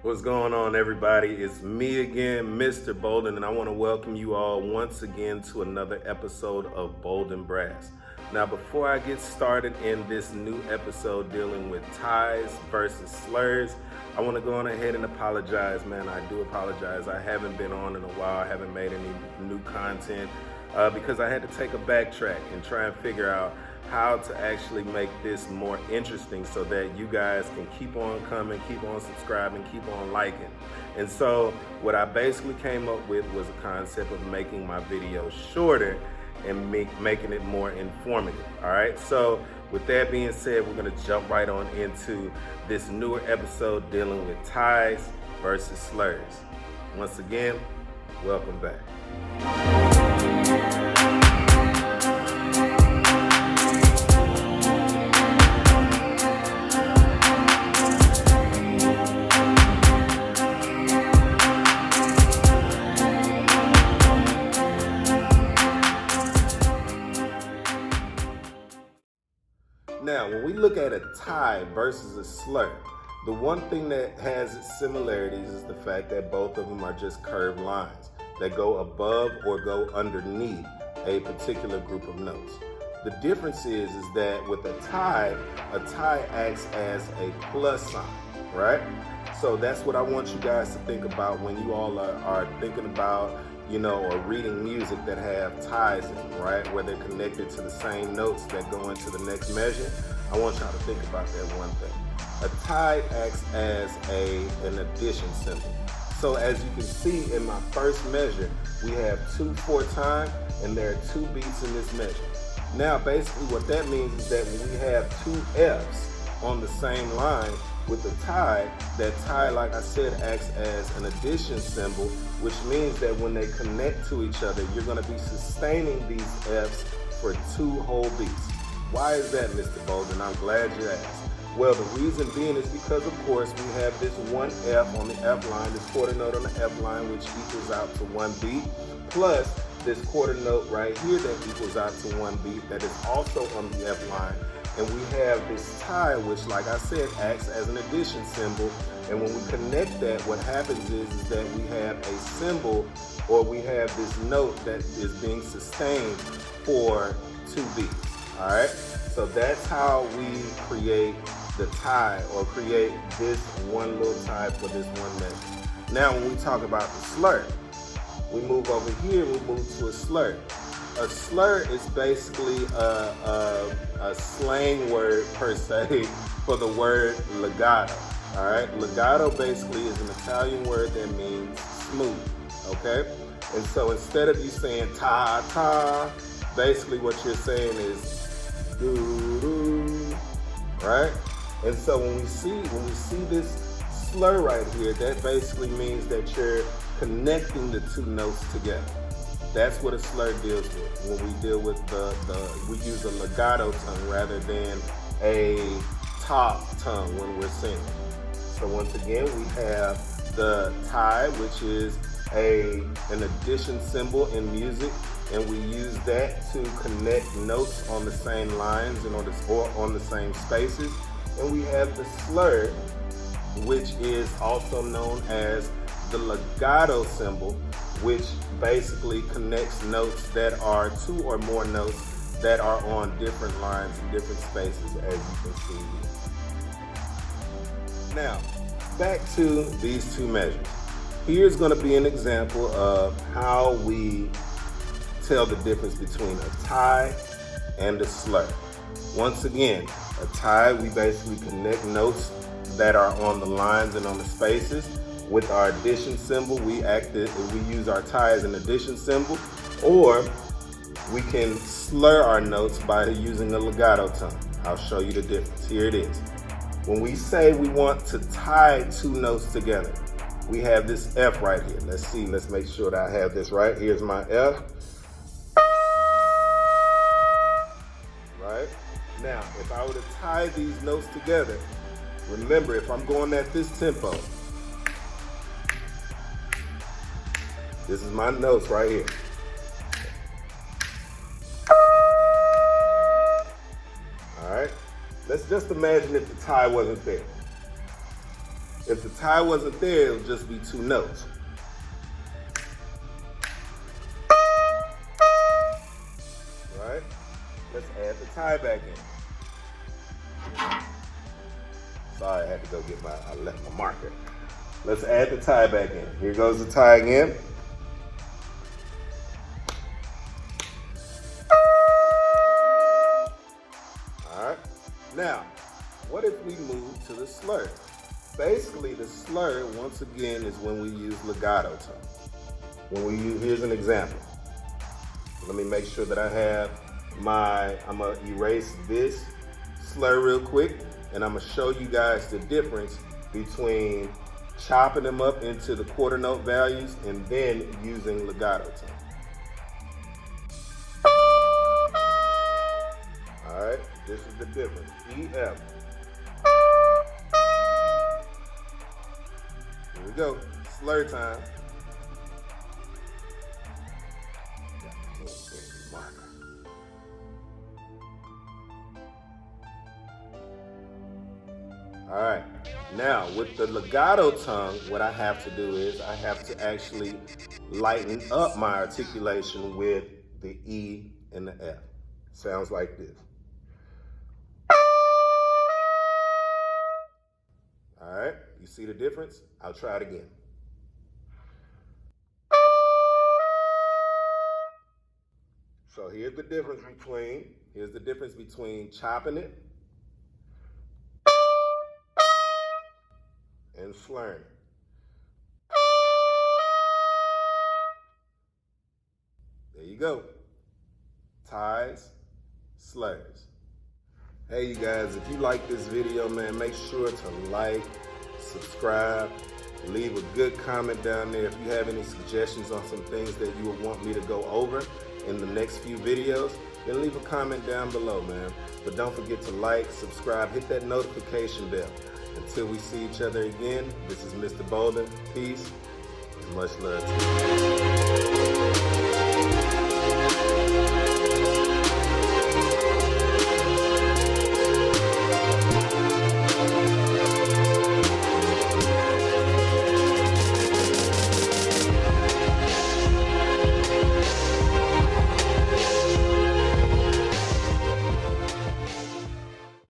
What's going on, everybody? It's me again, Mr. Bolden, and I want to welcome you all once again to another episode of Bolden Brass. Now, before I get started in this new episode dealing with ties versus slurs, I want to go on ahead and apologize, man. I do apologize. I haven't been on in a while. I haven't made any new content because I had to take a backtrack and try and figure out how to actually make this more interesting so that you guys can keep on coming, keep on subscribing, keep on liking. And so what I basically came up with was a concept of making my videos shorter and making it more informative. All right, so with that being said, we're going to jump right on into this newer episode dealing with ties versus slurs. Once again, welcome back. Now, when we look at a tie versus a slur, the one thing that has its similarities is the fact that both of them are just curved lines that go above or go underneath a particular group of notes. The difference is that with a tie acts as a plus sign, right? So that's what I want you guys to think about when you all are thinking about, or reading music that have ties in them, right? Where they're connected to the same notes that go into the next measure. I want y'all to think about that one thing. A tie acts as an addition symbol. So as you can see in my first measure, we have 2/4 time, and there are 2 beats in this measure. Now, basically what that means is that when we have 2 Fs on the same line with the tie, that tie, like I said, acts as an addition symbol, which means that when they connect to each other, you're going to be sustaining these Fs for 2 whole beats. Why is that, Mr. Bolden? I'm glad you asked. Well, the reason being is because, of course, we have this 1 F on the F line, this quarter note on the F line, which equals out to 1 beat, plus this quarter note right here that equals out to 1 beat that is also on the F line. And we have this tie, which, like I said, acts as an addition symbol. And when we connect that, what happens is that we have a symbol, or we have this note that is being sustained for 2 beats. All right? So that's how we create the tie, or create this one little tie for this one measure. Now, when we talk about the slur, we move over here, we move to a slur. A slur is basically a slang word, per se, for the word legato. All right, legato basically is an Italian word that means smooth. Okay, and so instead of you saying ta ta, basically what you're saying is doo doo, right? And so when we see this slur right here, that basically means that you're connecting the 2 notes together. That's what a slur deals with. When we deal with we use a legato tongue rather than a top tongue when we're singing. So once again, we have the tie, which is an addition symbol in music, and we use that to connect notes on the same lines and on the same spaces. And we have the slur, which is also known as the legato symbol, which basically connects notes that are 2 or more notes that are on different lines and different spaces, as you can see here. Now, back to these 2 measures. Here's going to be an example of how we tell the difference between a tie and a slur. Once again, a tie, we basically connect notes that are on the lines and on the spaces. With our addition symbol, we use our tie as an addition symbol, or we can slur our notes by using a legato tongue. I'll show you the difference. Here it is. When we say we want to tie 2 notes together, we have this F right here. Let's make sure that I have this right. Here's my F. Right? Now, if I were to tie these notes together, remember, if I'm going at this tempo, this is my notes right here. All right. Let's just imagine if the tie wasn't there. If the tie wasn't there, it would just be two notes. Right? Let's add the tie back in. Sorry, I had to go get I left my marker. Let's add the tie back in. Here goes the tie again. All right. Now, what if we move to the slur? Basically, the slur, once again, is when we use legato tone. Here's an example. Let me make sure that I have I'm gonna erase this slur real quick, and I'm gonna show you guys the difference between chopping them up into the quarter note values and then using legato tone. All right, this is the difference. E, F. Here we go, slur time. All right, now with the legato tongue, what I have to do is I have to actually lighten up my articulation with the E and the F. Sounds like this. All right, you see the difference? I'll try it again. So here's the difference between chopping it and slurring. There you go. Ties, slurs. Hey you guys, if you like this video, man, make sure to like, subscribe, leave a good comment down there. If you have any suggestions on some things that you would want me to go over in the next few videos, then leave a comment down below, man. But don't forget to like, subscribe, hit that notification bell. Until we see each other again, this is Mr. Bolden. Peace and much love to you.